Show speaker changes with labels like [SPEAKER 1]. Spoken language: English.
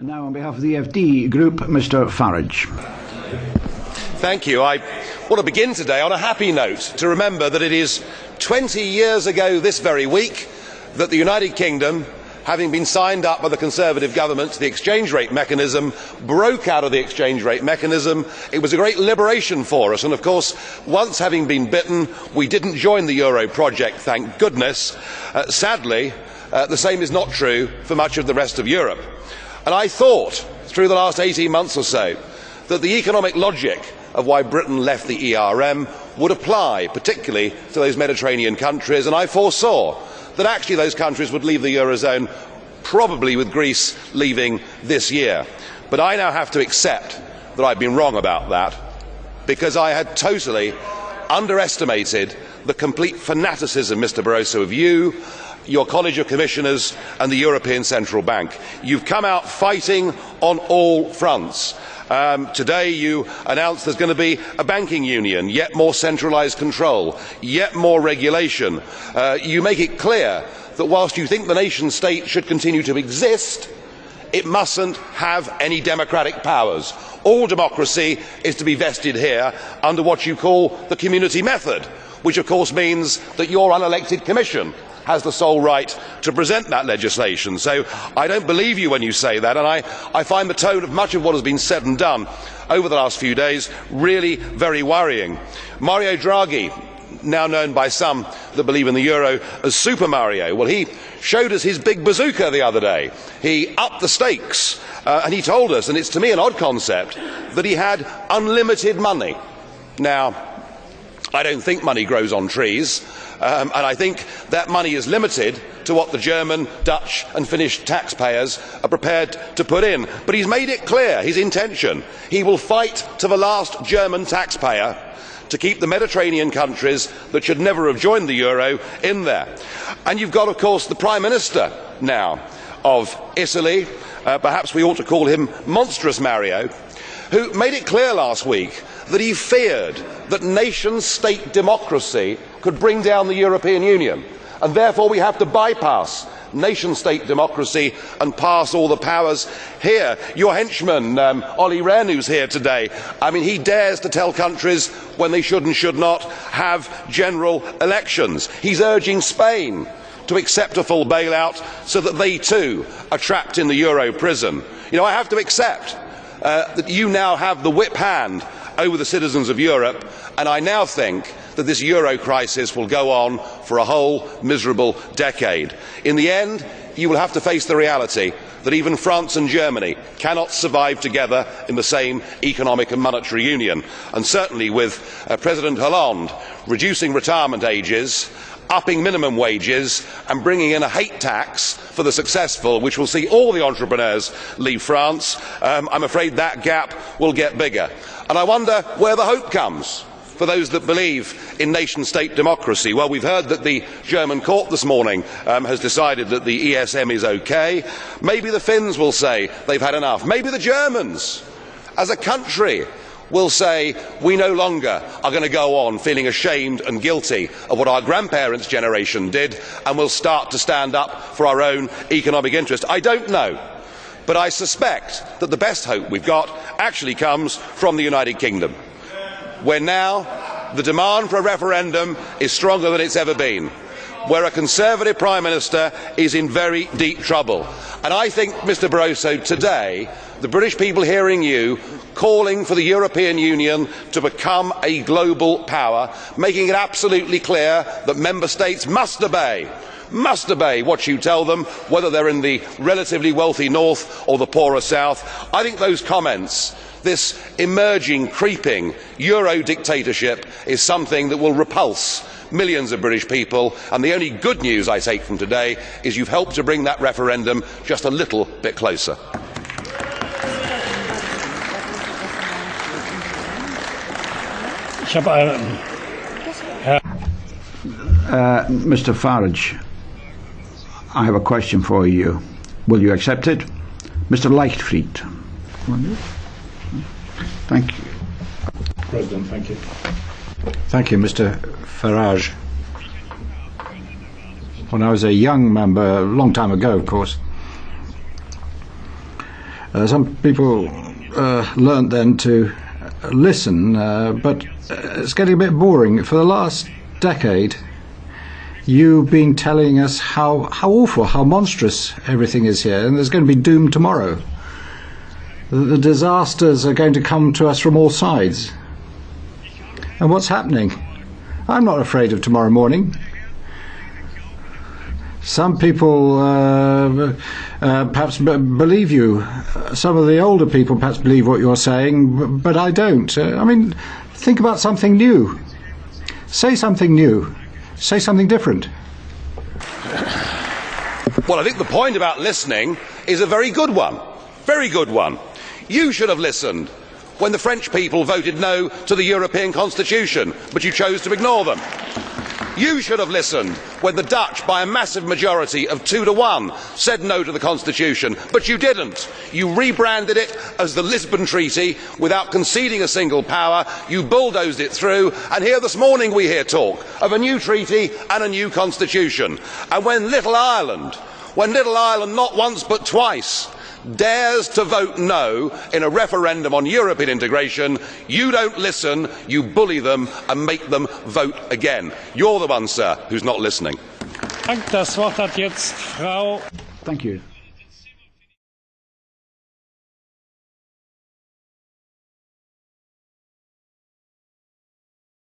[SPEAKER 1] Now, on behalf of the EFD Group, Mr. Farage.
[SPEAKER 2] Thank you. I want to begin today on a happy note to remember that it is 20 years ago this very week that the United Kingdom, having been signed up by the Conservative government to the exchange rate mechanism, broke out of the exchange rate mechanism. It was a great liberation for us, and of course, once having been bitten, we didn't join the euro project, thank goodness. Sadly, the same is not true for much of the rest of Europe. And I thought, through the last 18 months or so, that the economic logic of why Britain left the ERM would apply, particularly to those Mediterranean countries, and I foresaw that actually those countries would leave the Eurozone, probably with Greece leaving this year. But I now have to accept that I've been wrong about that, because I had totally underestimated the complete fanaticism, Mr. Barroso, of you, your College of Commissioners and the European Central Bank. You've come out fighting on all fronts. Today you announced there's going to be a banking union, yet more centralised control, yet more regulation. You make it clear that whilst you think the nation state should continue to exist, it mustn't have any democratic powers. All democracy is to be vested here under what you call the community method, which of course means that your unelected commission has the sole right to present that legislation. So I don't believe you when you say that, and I find the tone of much of what has been said and done over the last few days really very worrying. Mario Draghi, now known by some that believe in the euro as Super Mario, well, he showed us his big bazooka the other day. He upped the stakes, and he told us, and it's to me an odd concept, that he had unlimited money. Now, I don't think money grows on trees, and I think that money is limited to what the German, Dutch and Finnish taxpayers are prepared to put in. But he's made it clear his intention. He will fight to the last German taxpayer to keep the Mediterranean countries that should never have joined the euro in there. And you've got, of course, the Prime Minister now of Italy, perhaps we ought to call him Monstrous Mario, who made it clear last week that he feared that nation-state democracy could bring down the European Union, and therefore we have to bypass nation-state democracy and pass all the powers here. Your henchman, Olli Rehn, who's here today, I mean, he dares to tell countries when they should and should not have general elections. He's urging Spain to accept a full bailout so that they too are trapped in the euro prison. You know, I have to accept that you now have the whip hand over the citizens of Europe, and I now think that this euro crisis will go on for a whole miserable decade. In the end, you will have to face the reality that even France and Germany cannot survive together in the same economic and monetary union, and certainly with President Hollande reducing retirement ages, upping minimum wages and bringing in a hate tax for the successful, which will see all the entrepreneurs leave France, I'm afraid that gap will get bigger. And I wonder where the hope comes for those that believe in nation-state democracy. Well, we've heard that the German court this morning has decided that the ESM is okay. Maybe the Finns will say they've had enough. Maybe the Germans, as a country, will say we no longer are going to go on feeling ashamed and guilty of what our grandparents' generation did, and will start to stand up for our own economic interest. I don't know, but I suspect that the best hope we've got actually comes from the United Kingdom, where now the demand for a referendum is stronger than it's ever been, where a Conservative Prime Minister is in very deep trouble. And I think, Mr. Barroso, today the British people hearing you calling for the European Union to become a global power, making it absolutely clear that Member States must obey what you tell them, whether they're in the relatively wealthy north or the poorer south. I think those comments, this emerging, creeping Euro dictatorship, is something that will repulse millions of British people, and the only good news I take from today is you've helped to bring that referendum just a little bit closer.
[SPEAKER 1] Mr. Farage, I have a question for you. Will you accept it? Mr. Leichtfried. Thank you.
[SPEAKER 3] President, thank you. Thank you, Mr. Farage. When I was a young member, a long time ago, of course, Some people learnt then to listen, but it's getting a bit boring. For the last decade, you've been telling us how awful, how monstrous everything is here, and there's going to be doom tomorrow. The disasters are going to come to us from all sides. And what's happening? I'm not afraid of tomorrow morning. Some people perhaps believe you. Some of the older people perhaps believe what you're saying, but I don't. I mean, think about something new. Say something new. Say something different.
[SPEAKER 2] Well, I think the point about listening is a very good one. Very good one. You should have listened when the French people voted no to the European Constitution, but you chose to ignore them. You should have listened when the Dutch, by a massive majority of 2-1, said no to the Constitution, but you didn't. You rebranded it as the Lisbon Treaty without conceding a single power. You bulldozed it through, and here this morning we hear talk of a new treaty and a new constitution. And when Little Ireland not once but twice dares to vote no in a referendum on European integration, you don't listen, you bully them and make them vote again. You're the one, sir, who's not listening.
[SPEAKER 4] Das Wort hat jetzt Frau.
[SPEAKER 3] Thank you.